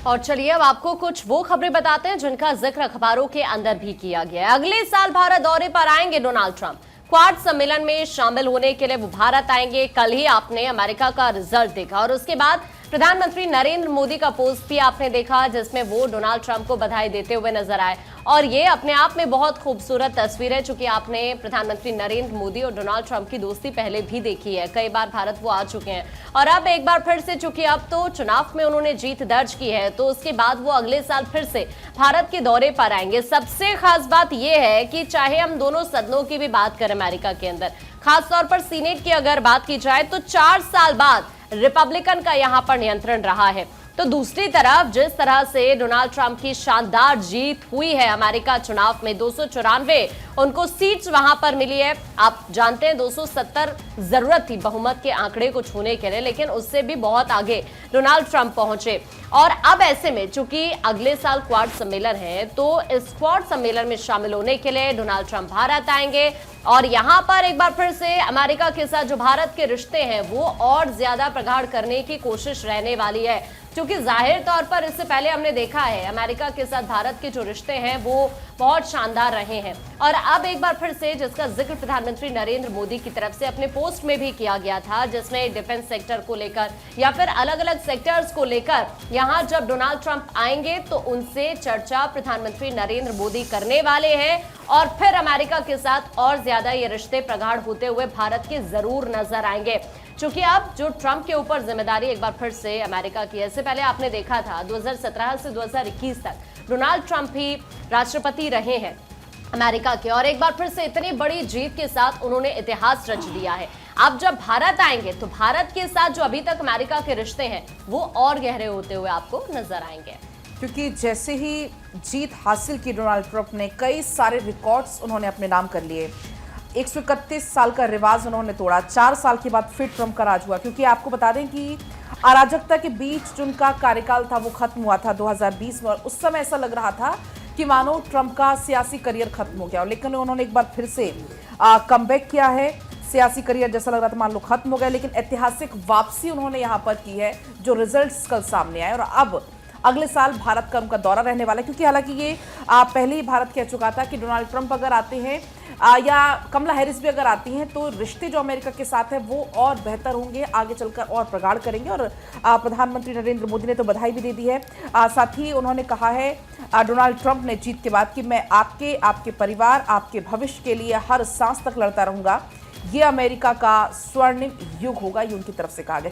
और चलिए अब आपको कुछ वो खबरें बताते हैं जिनका जिक्र अखबारों के अंदर भी किया गया है। अगले साल भारत दौरे पर आएंगे डोनाल्ड ट्रंप। क्वाड सम्मेलन में शामिल होने के लिए वो भारत आएंगे। कल ही आपने अमेरिका का रिजल्ट देखा और उसके बाद प्रधानमंत्री नरेंद्र मोदी का पोस्ट भी आपने देखा जिसमें वो डोनाल्ड ट्रंप को बधाई देते हुए नजर आए। और ये अपने आप में बहुत खूबसूरत तस्वीर है, चूंकि आपने प्रधानमंत्री नरेंद्र मोदी और डोनाल्ड ट्रंप की दोस्ती पहले भी देखी है। कई बार भारत वो आ चुके हैं और अब एक बार फिर से, चूंकि अब तो चुनाव में उन्होंने जीत दर्ज की है, तो उसके बाद वो अगले साल फिर से भारत के दौरे पर आएंगे। सबसे खास बात यह है कि चाहे हम दोनों सदनों की भी बात करें अमेरिका के अंदर, खासतौर पर सीनेट की अगर बात की जाए, तो 4 साल बाद रिपब्लिकन का यहां पर नियंत्रण रहा है। तो दूसरी तरफ जिस तरह से डोनाल्ड ट्रंप की शानदार जीत हुई है अमेरिका चुनाव में, 294 उनको सीट्स वहां पर मिली है। आप जानते हैं 270 जरूरत थी बहुमत के आंकड़े को छूने के लिए, लेकिन उससे भी बहुत आगे डोनाल्ड ट्रंप पहुंचे। और अब ऐसे में चूंकि अगले साल क्वाड सम्मेलन है, तो इस क्वाड सम्मेलन में शामिल होने के लिए डोनाल्ड ट्रंप भारत आएंगे और यहां पर एक बार फिर से अमेरिका के साथ जो भारत के रिश्ते हैं वो और ज्यादा प्रगाढ़ करने की कोशिश रहने वाली है। क्योंकि जाहिर तौर पर इससे पहले हमने देखा है अमेरिका के साथ भारत के जो रिश्ते हैं वो बहुत शानदार रहे हैं। और अब एक बार फिर से, जिसका जिक्र प्रधानमंत्री नरेंद्र मोदी की तरफ से अपने पोस्ट में भी किया गया था, जिसमें डिफेंस सेक्टर को लेकर या फिर अलग अलग सेक्टर्स को लेकर यहां जब डोनाल्ड ट्रंप आएंगे तो उनसे चर्चा प्रधानमंत्री नरेंद्र मोदी करने वाले हैं और फिर अमेरिका के साथ और ज्यादा ये रिश्ते प्रगाढ़ होते हुए भारत के जरूर नजर आएंगे। क्योंकि अब जो ट्रंप के ऊपर जिम्मेदारी एक बार फिर से अमेरिका की है, इससे पहले आपने देखा था 2017 से 2021 तक डोनाल्ड ट्रंप ही राष्ट्रपति रहे हैं अमेरिका के, और एक बार फिर से इतनी बड़ी जीत के साथ उन्होंने इतिहास रच दिया है। अब जब भारत आएंगे तो भारत के साथ जो अभी तक अमेरिका के रिश्ते हैं वो और गहरे होते हुए आपको नजर आएंगे। क्योंकि जैसे ही जीत हासिल की डोनाल्ड ट्रंप ने, कई सारे रिकॉर्ड्स उन्होंने अपने नाम कर लिए। 131 साल का रिवाज उन्होंने तोड़ा। 4 साल के बाद फिर ट्रंप का राज हुआ। क्योंकि आपको बता दें कि अराजकता के बीच जिनका कार्यकाल था वो खत्म हुआ था 2020 में, और उस समय ऐसा लग रहा था कि मानो ट्रंप का सियासी करियर खत्म हो गया, लेकिन उन्होंने एक बार फिर से कमबैक किया है। सियासी करियर जैसा लग रहा था मान लो खत्म हो गया, लेकिन ऐतिहासिक वापसी उन्होंने यहाँ पर की है, जो रिजल्ट्स कल सामने आए। और अब अगले साल भारत का उनका दौरा रहने वाला है। क्योंकि हालांकि ये पहले ही भारत कह चुका था कि डोनाल्ड ट्रंप अगर आते हैं या कमला हैरिस भी अगर आती हैं, तो रिश्ते जो अमेरिका के साथ है वो और बेहतर होंगे, आगे चलकर और प्रगाढ़ करेंगे। और प्रधानमंत्री नरेंद्र मोदी ने तो बधाई भी दे दी है। साथ ही उन्होंने कहा है डोनाल्ड ट्रंप ने जीत के बाद कि मैं आपके परिवार, आपके भविष्य के लिए हर सांस तक लड़ता रहूंगा। ये अमेरिका का स्वर्णिम युग होगा, ये उनकी तरफ से कहा गया।